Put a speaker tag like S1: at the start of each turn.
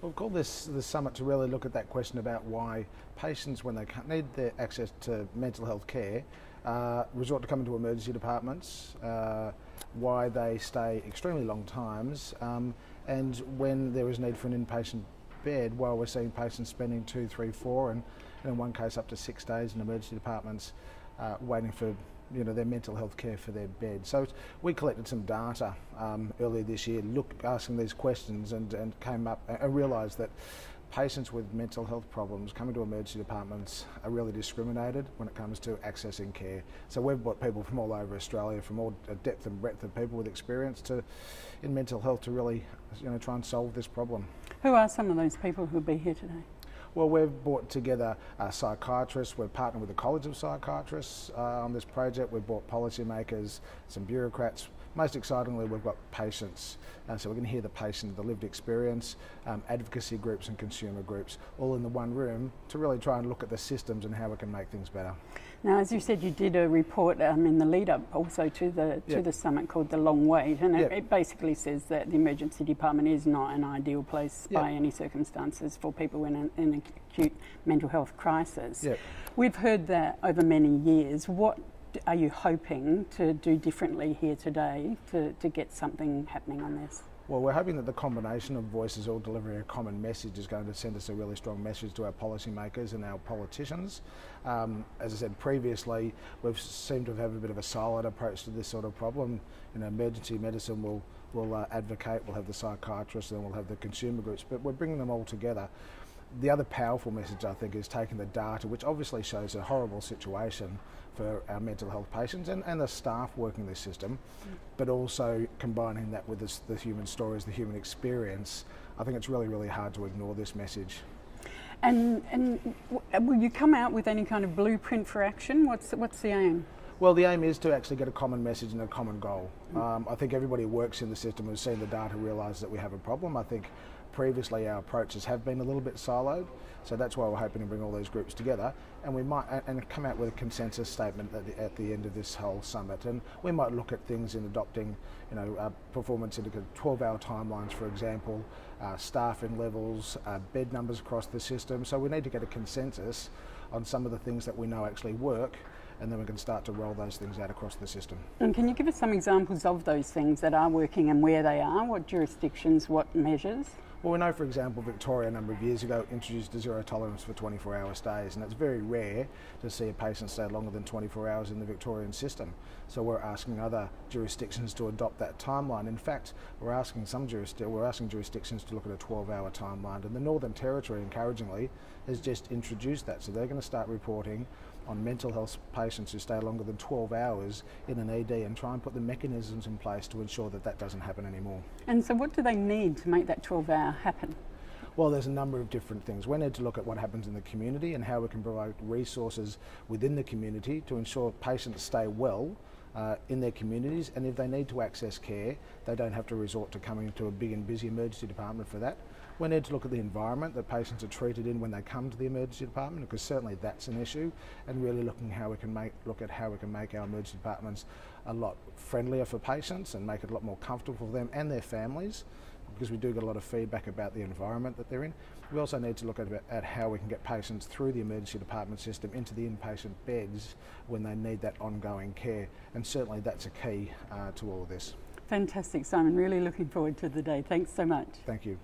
S1: We've called this summit to really look at that question about why patients, when they need their access to mental health care, resort to coming to emergency departments, why they stay extremely long times, and when there is need for an inpatient bed, while we're seeing patients spending 2, 3, 4, and in one case up to 6 days in emergency departments waiting for their mental health care for their bed. So we collected some data earlier this year, asking these questions, and came up and realised that patients with mental health problems coming to emergency departments are really discriminated when it comes to accessing care. So we've brought people from all over Australia, from all depth and breadth of people with experience in mental health to really try and solve this problem.
S2: Who are some of those people who will be here today?
S1: Well, we've brought together psychiatrists. We've partnered with the College of Psychiatrists on this project. We've brought policymakers, some bureaucrats. Most excitingly, we've got patients. So we're going to hear the patient, the lived experience, advocacy groups and consumer groups, all in the one room to really try and look at the systems and how we can make things better.
S2: Now, as you said, you did a report in the lead up also to the summit called The Long Wait, and it basically says that the emergency department is not an ideal place by any circumstances for people in an acute mental health crisis. We've heard that over many years. What are you hoping to do differently here today to get something happening on this?
S1: Well, we're hoping that the combination of voices all delivering a common message is going to send us a really strong message to our policymakers and our politicians. As I said previously, we've seemed to have a bit of a siloed approach to this sort of problem. Emergency medicine will advocate, we'll have the psychiatrists, and we'll have the consumer groups, but we're bringing them all together. The other powerful message, I think, is taking the data, which obviously shows a horrible situation for our mental health patients and the staff working this system, but also combining that with the human stories, the human experience. I think it's really, really hard to ignore this message.
S2: And will you come out with any kind of blueprint for action? What's the aim?
S1: Well, the aim is to actually get a common message and a common goal. I think everybody who works in the system has seen the data, realise that we have a problem. I think previously our approaches have been a little bit siloed, so that's why we're hoping to bring all those groups together, and we might come out with a consensus statement at the end of this whole summit. And we might look at things in adopting, performance indicator, 12-hour timelines, for example, staffing levels, bed numbers across the system. So we need to get a consensus on some of the things that we know actually work, and then we can start to roll those things out across the system. And
S2: can you give us some examples of those things that are working and where they are? What jurisdictions, what measures?
S1: Well, we know, for example, Victoria a number of years ago introduced a zero tolerance for 24-hour stays, and it's very rare to see a patient stay longer than 24 hours in the Victorian system. So we're asking other jurisdictions to adopt that timeline. In fact, we're asking jurisdictions to look at a 12-hour timeline, and the Northern Territory, encouragingly, has just introduced that. So they're going to start reporting on mental health patients who stay longer than 12 hours in an ED and try and put the mechanisms in place to ensure that that doesn't happen anymore.
S2: And so what do they need to make that 12-hour happen?
S1: Well, there's a number of different things. We need to look at what happens in the community and how we can provide resources within the community to ensure patients stay well in their communities, and if they need to access care, they don't have to resort to coming to a big and busy emergency department for that. We need to look at the environment that patients are treated in when they come to the emergency department, because certainly that's an issue, and really look at how we can make our emergency departments a lot friendlier for patients and make it a lot more comfortable for them and their families, because we do get a lot of feedback about the environment that they're in. We also need to look at how we can get patients through the emergency department system into the inpatient beds when they need that ongoing care, and certainly that's a key to all of this.
S2: Fantastic, Simon. Really looking forward to the day. Thanks so much.
S1: Thank you.